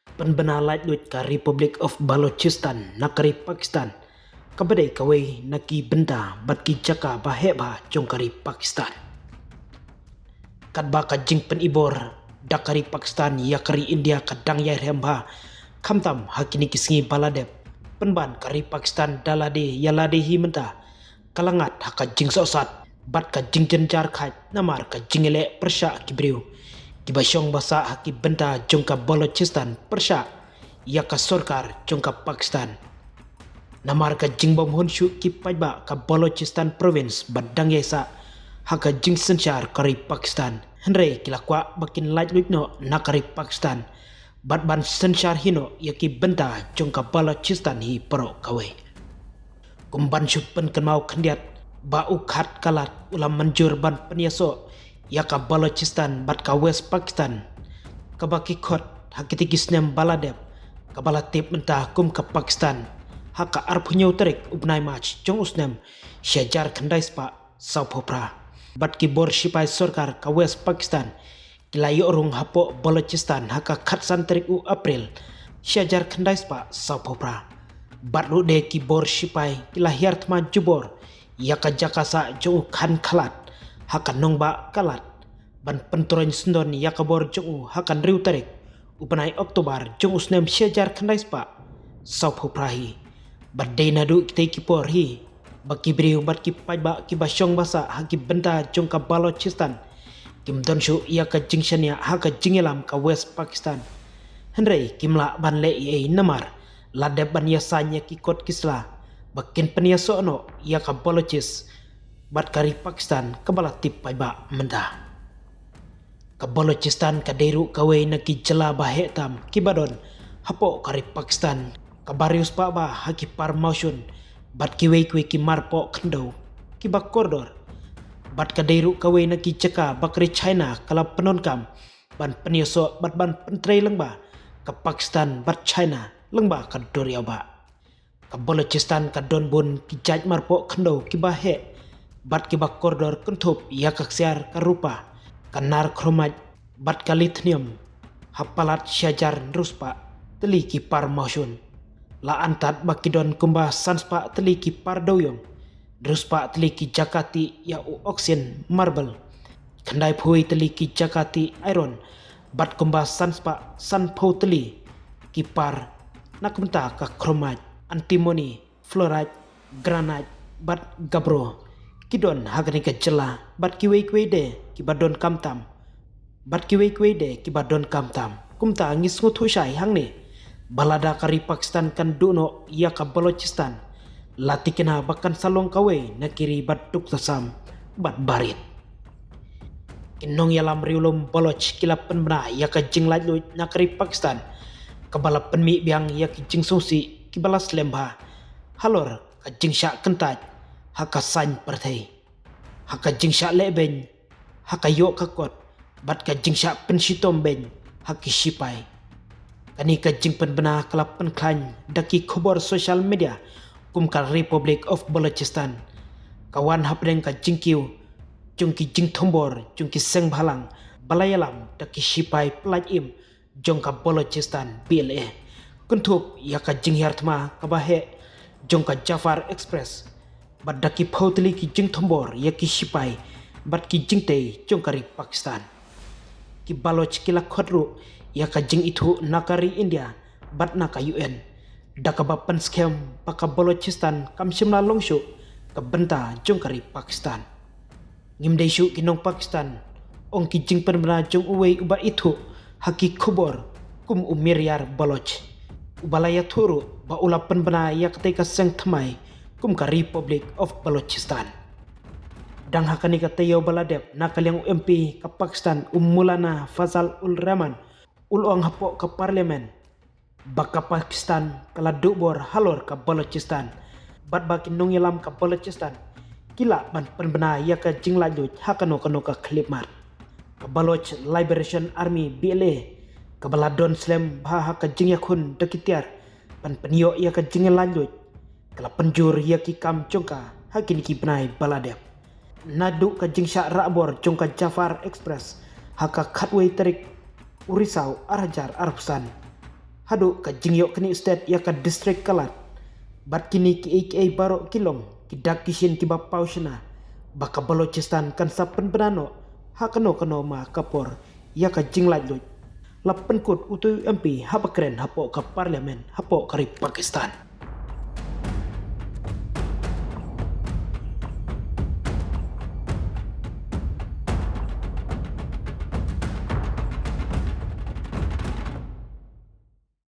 Penbenalat lut ka Republic of Balochistan nakari Pakistan kabadai kawai naki benda batki jaka baheba jongkari Pakistan kadba ka jing penibor dakari Pakistan yakari India kadang ya remba kamtam hakini kisngi baladep penban kari Pakistan dalade yalade himenta kalangat haka jing sosat bat ka jing jenjar khat namar ka jingele persya kibriu Kibasyong basa haki benda jongka Balochistan persya yaka sorkar jongka Pakistan. Namar ka jingbom honshu ki pajba ka Balochistan province badang yesa haka jing sensyar kari Pakistan. Henry kilakwa bakin light no nakari Pakistan. Badban sensyar hino yaki benda jongka Balochistan hi pro kawe. Kumban syupen kenmau kendiat bau khat kalat ulam manjur ban penyaso yaka Balochistan bat ka West Pakistan kabaki khot hakiti kisnem baladep kabala tip mentah kum ka Pakistan haka arpunyo terik ubnai mach jong usnem syajar khandai spa saupopra bat ki bor sipai sorkar ka West Pakistan kilayo rung hapo Balochistan haka khatsan terik u April syajar khandai spa saupopra bat lu de ki bor sipai kilahir tma jubor yaka jakasa jong khan khalat hakan nongba kalat ban penturan sendon yakabor jongu hakan riu tarik upanai Oktober jong usnem syajar khandai spa saupho prahi badai nadu kita kipor hi baki briu bat ki pajba ki basyong basa haki benda jong ka Balochistan kim donshu yaka jingshania haka jingelam ka West Pakistan henrei kimla ban le ye namar ladeb ban yasanya ki kot kisla bakin penyaso no yaka Balochis bat kari Pakistan kabala tip paiba menda ka Balochistan ka deru kawe naki jela bahetam kibadon hapo kari Pakistan kabarius pa ba haki par motion bat kiwe ki marpo kendo kibak koridor bat ka deru kawe naki jeka bakri China kala penonkam ban penyoso bat ban pentrei lengba ka Pakistan bat China lengba ka doriau ba ka Balochistan ka donbun ki jaj marpo kendo kibahe bat ki bak koridor kentup yakak siar karupa kanar kromaj bat ka lithium hapalat syajar ruspa teli ki par motion la antat bakidon kumba sanspa teli ki par doyong ruspa teli ki jakati ya u oxen marble kandai phui teli ki jakati iron bat kumba sanspa sanpo teli ki par nakumta ka kromaj antimony fluoride granite bat gabro kidon hagani ka jela bat kiwe de kibadon kamtam bat kiwe de kibadon kamtam kumta ngis ngutu syai hangne balada kari Pakistan kan duno ya ka Balochistan latikena bakan salong kawe nakiri bat duk tasam bat barit kinong yalam riulum Baloch kilap penbena ya ka jinglaj lu nakari Pakistan kabala penmi biang ya ki jing susi kibalas lembha halor ka jing syak kentaj haka sain perthei haka jingsha leben haka yok kakot bat ka jingsha penshitom ben haki sipai kani ka jing penbena kelap penklan daki khobor social media kum ka Republic of Balochistan kawan hapdeng ka jingkiu jungki jing thombor jungki seng bhalang balayalam daki sipai plaj im jong ka Balochistan BLA kuntup yaka jing hartma kabahe jong ka Jafar Express bat daki pautli ki jing thombor ya ki sipai bat ki jing te jongkari Pakistan ki Baloch kila khodru ya ka jing itu nakari India bat naka UN dakaba pen scam paka Balochistan kam simla longshu ka benta jongkari Pakistan ngimdei shu kinong Pakistan ong ki jing penbena jong uwei uba itu haki khobor kum umiryar Baloch ubalaya thuru ba ula penbena ya ketika seng thamai kum ka Republic of Balochistan dang hakani ka tayo baladep nakalyang MP ka Pakistan Mulana Fazal ul Rahman ulong hapo ka parlemen baka Pakistan kala dubor halor ka Balochistan bat bakin nong yalam ka Balochistan kila ban penbena ya ka jinglajuj hakano kano ka klipmar ka Baloch Liberation Army BLA ka baladon slam bha ka jingyakun dakitiar ban penyo ya ka jinglajuj kala penjur ya ki kam jongka hakini ki benai baladep nadu ka jingsha rabor jongka Jafar Express haka khatway tarik urisau arajar arpsan hadu ka jingyok kini state ya ka distrik kalat bat kini ki baro kilom ki dak kishin ki bapau shina baka Balochistan kan sapen benano hakano kano ma kapor ya ka jinglaj loj lapen kut utu MP hapakren hapo ka parlemen hapo kari Pakistan.